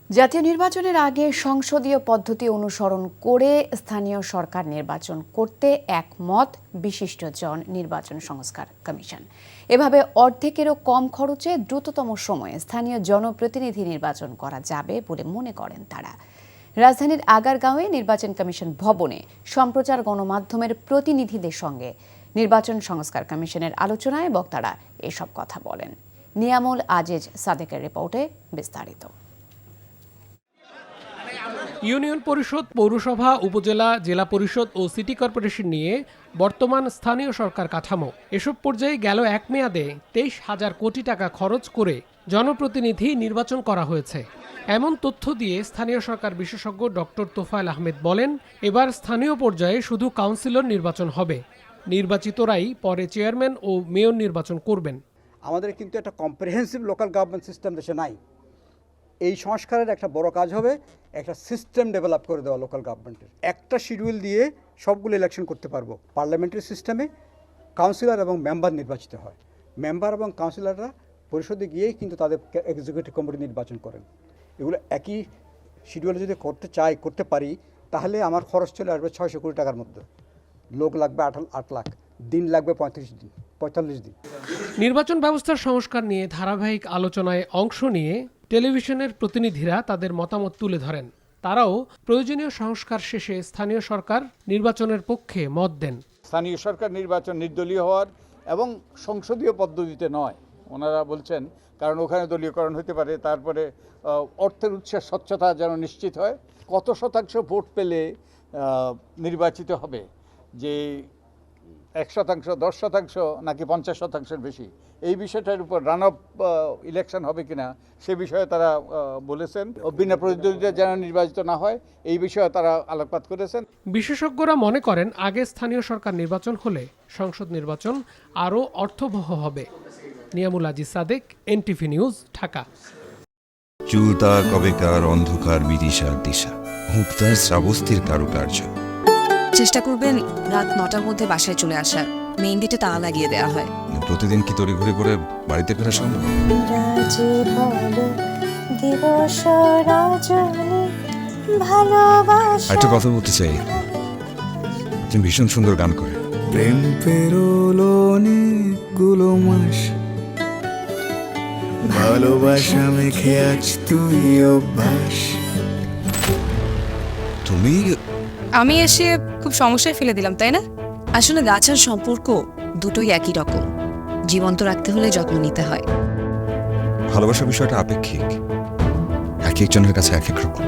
জাতীয় নির্বাচনের আগে সংসদীয় পদ্ধতি অনুসরণ করে স্থানীয় সরকার নির্বাচন করতে একমত বিশিষ্টজন নির্বাচন সংস্কার কমিশন। এভাবে অর্ধেকেরও কম খরচে দ্রুততম সময়ে স্থানীয় জনপ্রতিনিধি নির্বাচন করা যাবে বলে মনে করেন তারা। রাজধানীর আগারগাঁওয়ে নির্বাচন কমিশন ভবনে সম্প্রচার গণমাধ্যমের প্রতিনিধিদের সঙ্গে নির্বাচন সংস্কার কমিশনের আলোচনায় বক্তারা এসব কথা বলেন। নিয়ামুল আজিজ সাদেকের রিপোর্টে বিস্তারিত। ইউনিয়ন পরিষদ, পৌরসভা, উপজেলা, জেলা পরিষদ ও সিটি কর্পোরেশন নিয়ে বর্তমান স্থানীয় সরকার কাঠামো। এসব পর্যায়ে গেল এক মেয়াদে 23,000 কোটি টাকা খরচ করে জনপ্রতিনিধি নির্বাচন করা হয়েছে। এমন তথ্য দিয়ে স্থানীয় সরকার বিশেষজ্ঞ ডক্টর তোফায়েল আহমেদ বলেন, এবার স্থানীয় পর্যায়ে শুধু কাউন্সিলর নির্বাচন হবে। নির্বাচিতরাই পরে চেয়ারম্যান ও মেয়র নির্বাচন করবেন। আমাদের কিন্তু একটা কম্প্রিহেন্সিভ লোকাল গভর্নমেন্ট সিস্টেম দেশে নাই। এই সংস্কারের একটা বড় কাজ হবে একটা সিস্টেম ডেভেলপ করে দেওয়া লোকাল গভর্নমেন্টের। একটা শিডিউল দিয়ে সবগুলো ইলেকশন করতে পারবো। পার্লামেন্টারি সিস্টেমে কাউন্সিলর এবং মেম্বার নির্বাচিত হয়। মেম্বার এবং কাউন্সিলররা পরিষদে গিয়েই কিন্তু তাদের এক্সিকিউটিভ কমিটি নির্বাচন করেন। এগুলো একই শিডিউলে যদি করতে পারি, তাহলে আমার খরচ চলে আসবে 600 কোটি টাকার মধ্যে। লোক লাগবে 8 লাখ, দিন লাগবে 45 দিন। নির্বাচন ব্যবস্থার সংস্কার নিয়ে ধারাবাহিক আলোচনায় অংশ নিয়ে টেলিভিশনের প্রতিনিধিরা তাদের মতামত তুলে ধরেন। তারাও প্রয়োজনীয় সংস্কার শেষে স্থানীয় সরকার নির্বাচনের পক্ষে মত দেন। স্থানীয় সরকার নির্বাচন নির্দলীয় হওয়ার এবং সংসদীয় পদ্ধতিতে নয় ওনারা বলছেন, কারণ ওখানে দলীয়করণ হতে পারে। তারপরে অর্থের উৎসের স্বচ্ছতা যেন নিশ্চিত হয়। কত শতাংশ ভোট পেলে নির্বাচিত হবে, যে 1%, 10% নাকি 50%-এর বেশি, এই বিষয়টার উপর রান অফ ইলেকশন হবে কিনা সে বিষয়ে তারা বলেছেন। বিনা প্রতিদ্বন্দ্বিতা যেন নির্বাচিত না হয় এই বিষয়ে তারা আলোকপাত করেছেন। বিশেষজ্ঞরা মনে করেন, আগে স্থানীয় সরকার নির্বাচন হলে সংসদ নির্বাচন আরও অর্থবহ হবে। Niamul Aziz Sadek, NTV news, Dhaka. চুলতা কবেকার অন্ধকার বিদিশার দিশা, মুক্তার শ্রাবস্তির কারুকার্য। চেষ্টা করবেন রাত 9টার মধ্যে বাসায় চলে আসার। মেইন গেটে তালা লাগিয়ে দেওয়া হয়। প্রতিদিন কি তড়িঘড়ি করে বাড়িতে ফেরা সম্ভব? একটা কথা বলতে চাই, তুমি ভীষণ সুন্দর গান করে। প্রেম পেরোলো অনেকগুলো মাস, ভালোবাসা মেখে আজ তুই অভ্যাস। তুমি আমি এসে খুব সমস্যায় ফেলে দিলাম, তাই না? আসলে গাছ আর সম্পর্ক দুটোই একই রকম। জীবন্ত রাখতে হলে যত্ন নিতে হয়। ভালোবাসার বিষয়টা আপেক্ষিক, এক একজনের কাছে এক এক রকম।